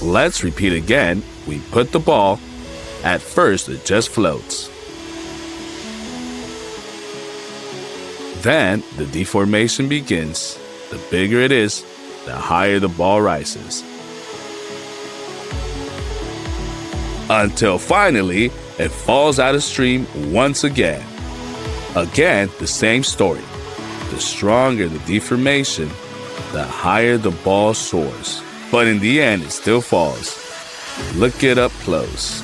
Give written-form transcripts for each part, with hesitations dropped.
Let's repeat again. We put the ball. At first, it just floats. Then, the deformation begins. The bigger it is, the higher the ball rises. Until finally, it falls out of stream once again. Again, the same story. The stronger the deformation, the higher the ball soars. But in the end, it still falls. Look it up close.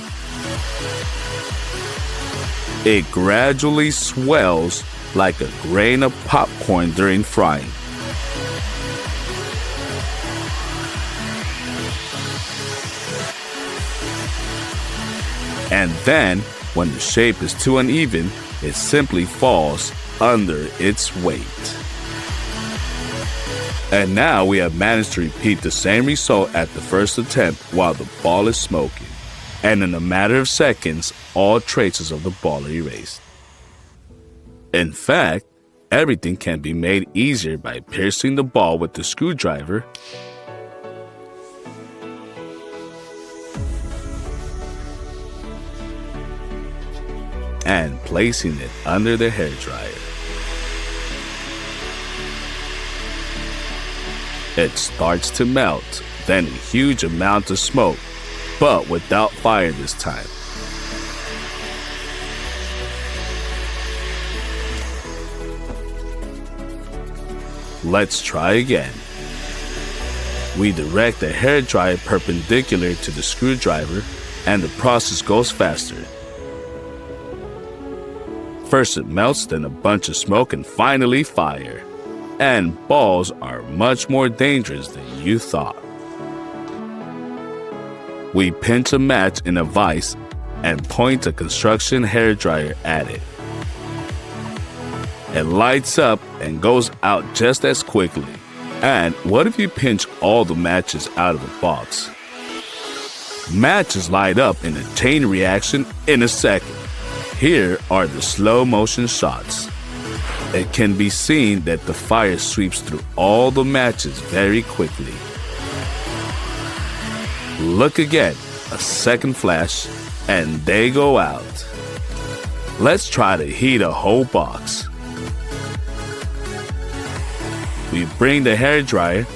It gradually swells like a grain of popcorn during frying. And then, when the shape is too uneven, it simply falls under its weight. And now we have managed to repeat the same result at the first attempt while the ball is smoking. And in a matter of seconds, all traces of the ball are erased. In fact, everything can be made easier by piercing the ball with the screwdriver and placing it under the hairdryer. It starts to melt, then a huge amount of smoke, but without fire this time. Let's try again. We direct the hairdryer perpendicular to the screwdriver, and the process goes faster. First it melts, then a bunch of smoke, and finally fire. And balls are much more dangerous than you thought. We pinch a match in a vise and point a construction hairdryer at it. It lights up and goes out just as quickly. And what if you pinch all the matches out of the box? Matches light up in a chain reaction in a second. Here are the slow motion shots. It can be seen that the fire sweeps through all the matches very quickly. Look again, a second flash, and they go out. Let's try to heat a whole box. We bring the hairdryer,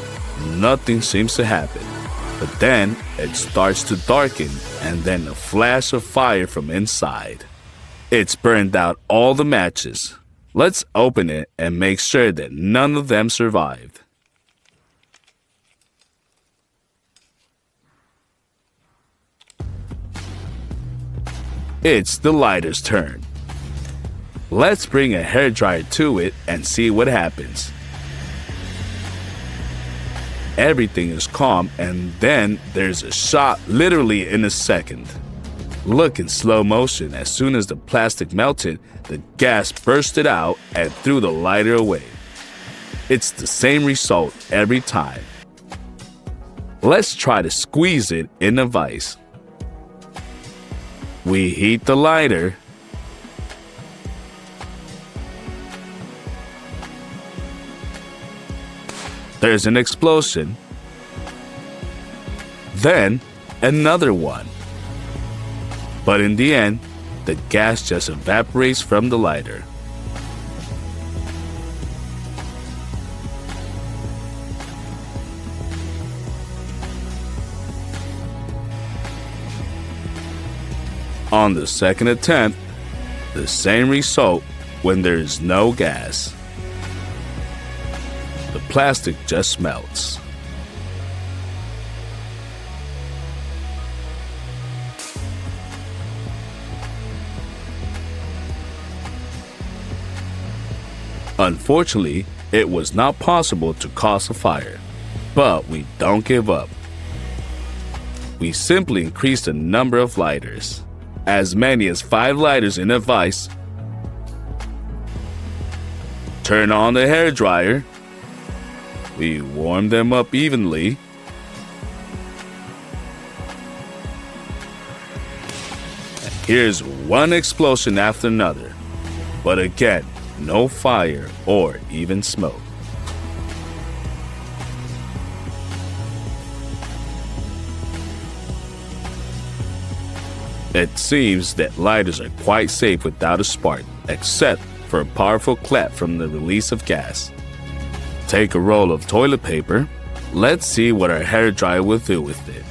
nothing seems to happen. But then it starts to darken, and then a flash of fire from inside. It's burned out all the matches. Let's open it and make sure that none of them survived. It's the lighter's turn. Let's bring a hairdryer to it and see what happens. Everything is calm, and then there's a shot literally in a second. Look in slow motion. As soon as the plastic melted, the gas bursted out and threw the lighter away. It's the same result every time. Let's try to squeeze it in a vise. We heat the lighter. There's an explosion. Then another one. But in the end, the gas just evaporates from the lighter. On the second attempt, the same result when there is no gas. The plastic just melts. Unfortunately, it was not possible to cause a fire, but we don't give up. We simply increase the number of lighters, as many as 5 lighters in a vise. Turn on the hairdryer. We warm them up evenly. And here's one explosion after another, but again, no fire or even smoke. It seems that lighters are quite safe without a spark, except for a powerful clap from the release of gas. Take a roll of toilet paper. Let's see what our hairdryer will do with it.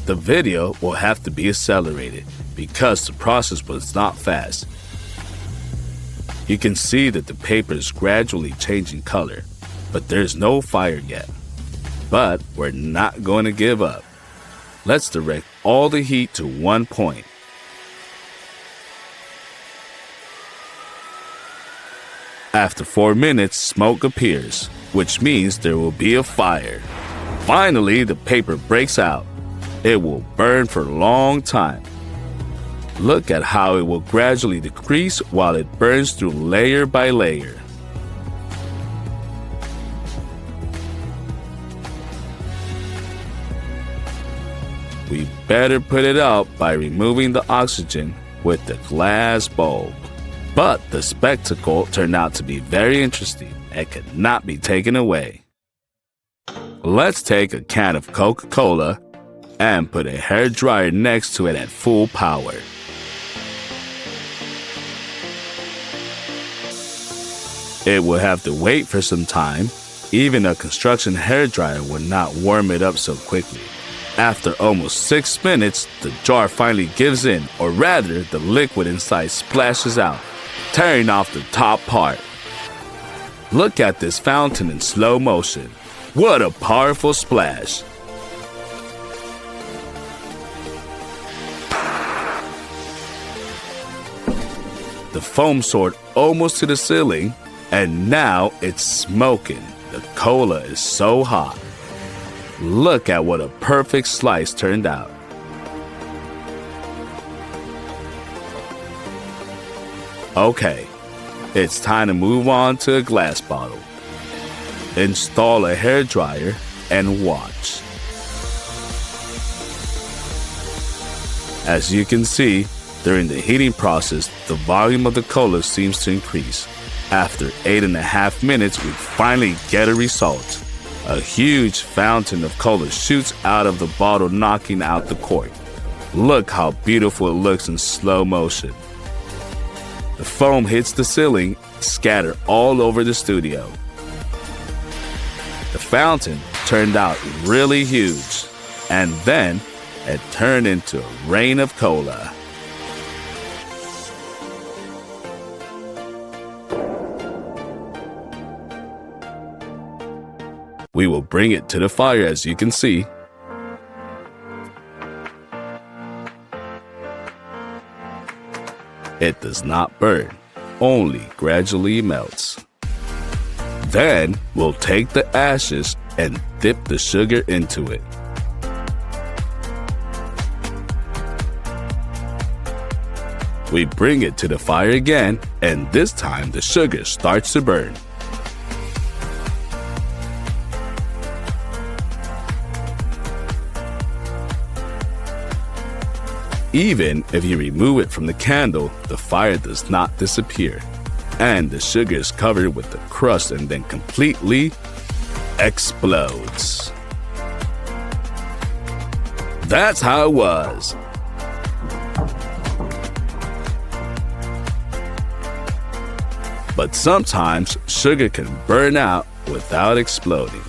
The video will have to be accelerated because the process was not fast. You can see that the paper is gradually changing color, but there's no fire yet. But we're not going to give up. Let's direct all the heat to one point. After 4 minutes, smoke appears, which means there will be a fire. Finally, the paper breaks out. It will burn for a long time. Look at how it will gradually decrease while it burns through layer by layer. We better put it out by removing the oxygen with the glass bulb. But the spectacle turned out to be very interesting and could not be taken away. Let's take a can of Coca-Cola and put a hairdryer next to it at full power. It will have to wait for some time. Even a construction hairdryer will not warm it up so quickly. After almost 6 minutes, the jar finally gives in, or rather, the liquid inside splashes out, tearing off the top part. Look at this fountain in slow motion. What a powerful splash! The foam soared almost to the ceiling, and now it's smoking. The cola is so hot. Look at what a perfect slice turned out. Okay, it's time to move on to a glass bottle. Install a hairdryer and watch. As you can see, during the heating process, the volume of the cola seems to increase. After 8.5 minutes, we finally get a result. A huge fountain of cola shoots out of the bottle, knocking out the cork. Look how beautiful it looks in slow motion. The foam hits the ceiling, scattered all over the studio. The fountain turned out really huge, and then it turned into a rain of cola. We will bring it to the fire, as you can see. It does not burn, only gradually melts. Then we'll take the ashes and dip the sugar into it. We bring it to the fire again, and this time the sugar starts to burn. Even if you remove it from the candle, the fire does not disappear, and the sugar is covered with the crust and then completely explodes. That's how it was. But sometimes sugar can burn out without exploding.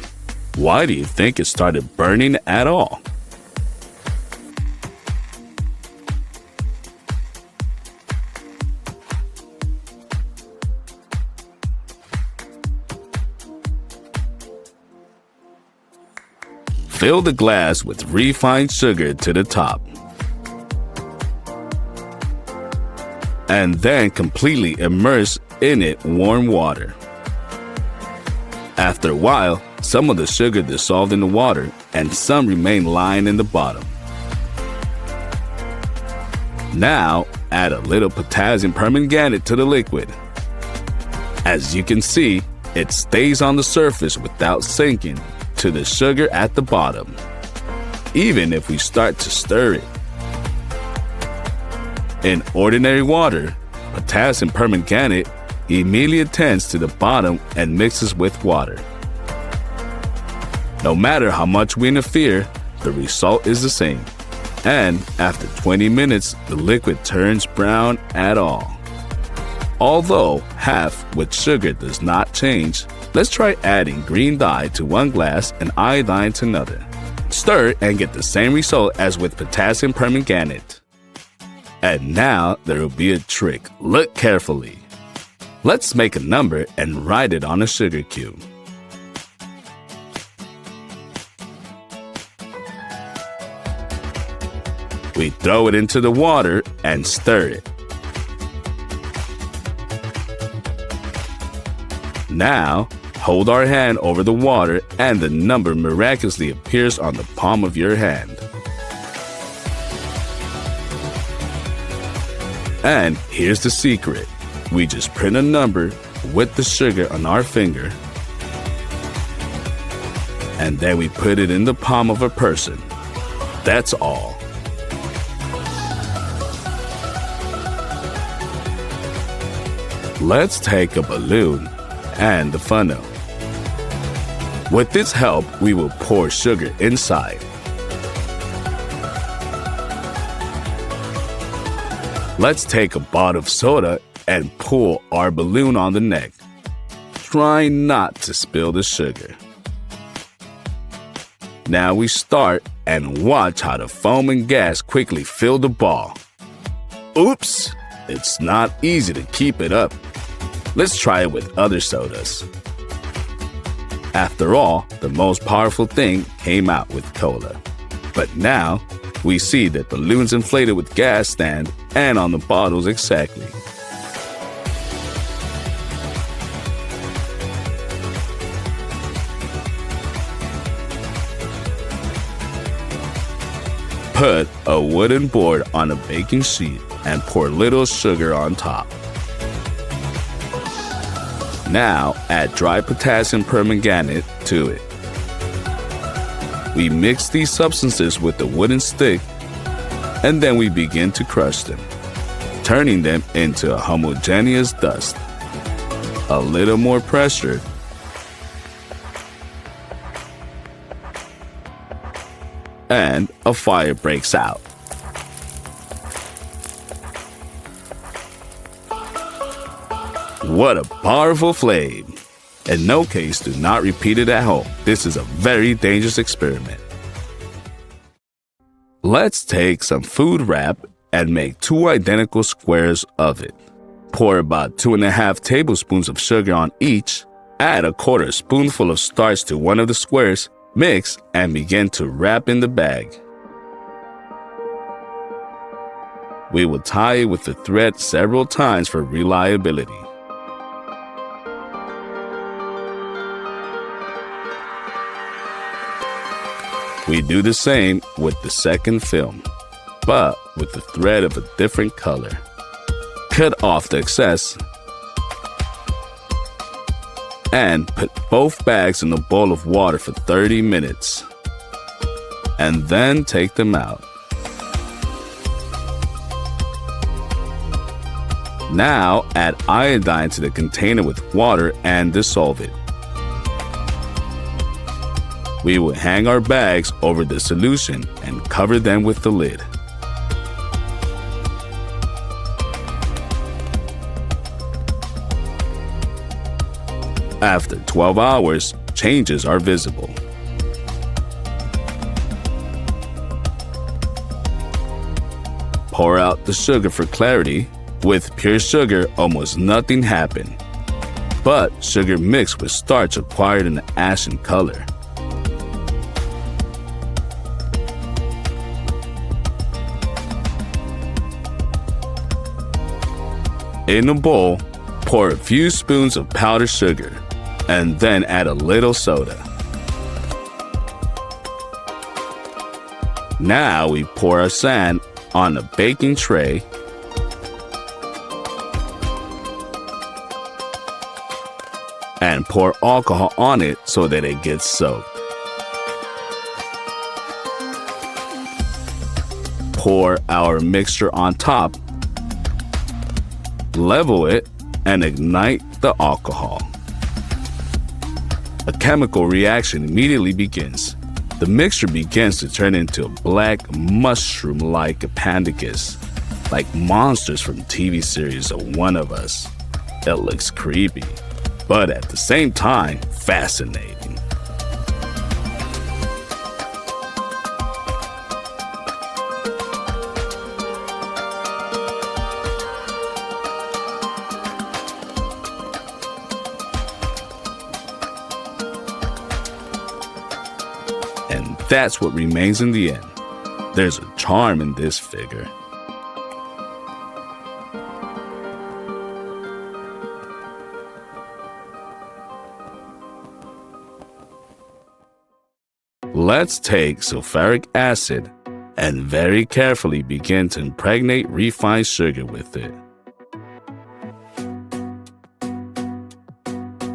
Why do you think it started burning at all? Fill the glass with refined sugar to the top. And then completely immerse in it warm water. After a while, some of the sugar dissolved in the water and some remained lying in the bottom. Now, add a little potassium permanganate to the liquid. As you can see, it stays on the surface without sinking to the sugar at the bottom, even if we start to stir it. In ordinary water, potassium permanganate immediately attends to the bottom and mixes with water. No matter how much we interfere, the result is the same. And after 20 minutes, the liquid turns brown at all. Although half with sugar does not change, let's try adding green dye to one glass and iodine to another. Stir and get the same result as with potassium permanganate. And now there will be a trick. Look carefully. Let's make a number and write it on a sugar cube. We throw it into the water and stir it. Now, hold our hand over the water and the number miraculously appears on the palm of your hand. And here's the secret. We just print a number with the sugar on our finger, and then we put it in the palm of a person. That's all. Let's take a balloon and the funnel. With this help, we will pour sugar inside. Let's take a bottle of soda and pull our balloon on the neck. Try not to spill the sugar. Now we start and watch how the foam and gas quickly fill the ball. Oops! It's not easy to keep it up. Let's try it with other sodas. After all, the most powerful thing came out with cola. But now, we see that balloons inflated with gas stand and on the bottles exactly. Put a wooden board on a baking sheet and pour little sugar on top. Now add dry potassium permanganate to it. We mix these substances with the wooden stick and then we begin to crush them, turning them into a homogeneous dust. A little more pressure. And a fire breaks out. What a powerful flame! In no case, do not repeat it at home. This is a very dangerous experiment. Let's take some food wrap and make 2 identical squares of it. Pour about 2½ tablespoons of sugar on each. Add a 1/4 spoonful of starch to one of the squares. Mix and begin to wrap in the bag. We will tie it with the thread several times for reliability. We do the same with the second film, but with the thread of a different color. Cut off the excess and put both bags in a bowl of water for 30 minutes. And then take them out. Now add iodine to the container with water and dissolve it. We will hang our bags over the solution and cover them with the lid. After 12 hours, changes are visible. Pour out the sugar for clarity. With pure sugar, almost nothing happened. But sugar mixed with starch acquired an ashen color. In a bowl, pour a few spoons of powdered sugar, and then add a little soda. Now we pour our sand on a baking tray and pour alcohol on it so that it gets soaked. Pour our mixture on top, level it, and ignite the alcohol. A chemical reaction immediately begins. The mixture begins to turn into a black mushroom-like appendicus, like monsters from TV series of One of Us. It looks creepy, but at the same time, fascinating. And that's what remains in the end. There's a charm in this figure. Let's take sulfuric acid and very carefully begin to impregnate refined sugar with it.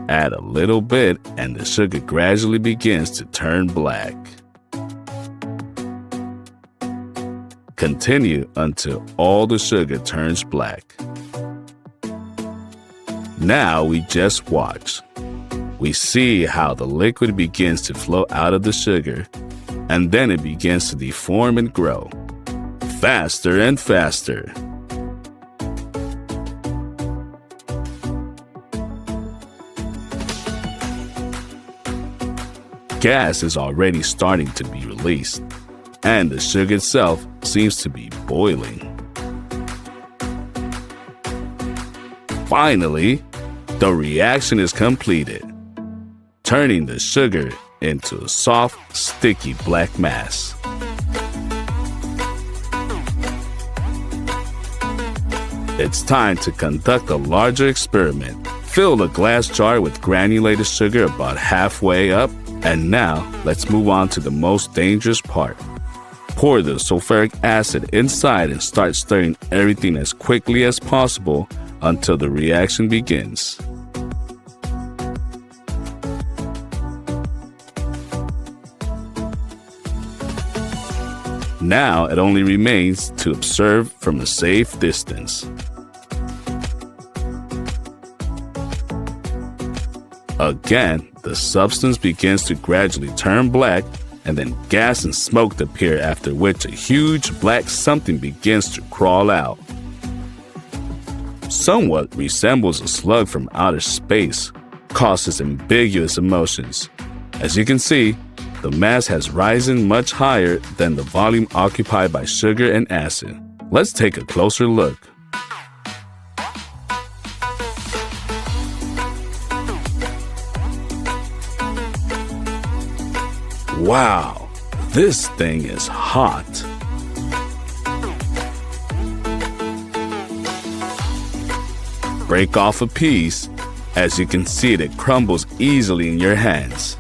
Add a little bit and the sugar gradually begins to turn black. Continue until all the sugar turns black. Now we just watch. We see how the liquid begins to flow out of the sugar, and then it begins to deform and grow, faster and faster. Gas is already starting to be released, and the sugar itself seems to be boiling. Finally, the reaction is completed, turning the sugar into a soft, sticky black mass. It's time to conduct a larger experiment. Fill the glass jar with granulated sugar about halfway up, and now let's move on to the most dangerous part. Pour the sulfuric acid inside and start stirring everything as quickly as possible until the reaction begins. Now it only remains to observe from a safe distance. Again, the substance begins to gradually turn black, and then gas and smoke appear, after which a huge black something begins to crawl out. Somewhat resembles a slug from outer space, causes ambiguous emotions. As you can see, the mass has risen much higher than the volume occupied by sugar and acid. Let's take a closer look. Wow, this thing is hot. Break off a piece. As you can see, it crumbles easily in your hands.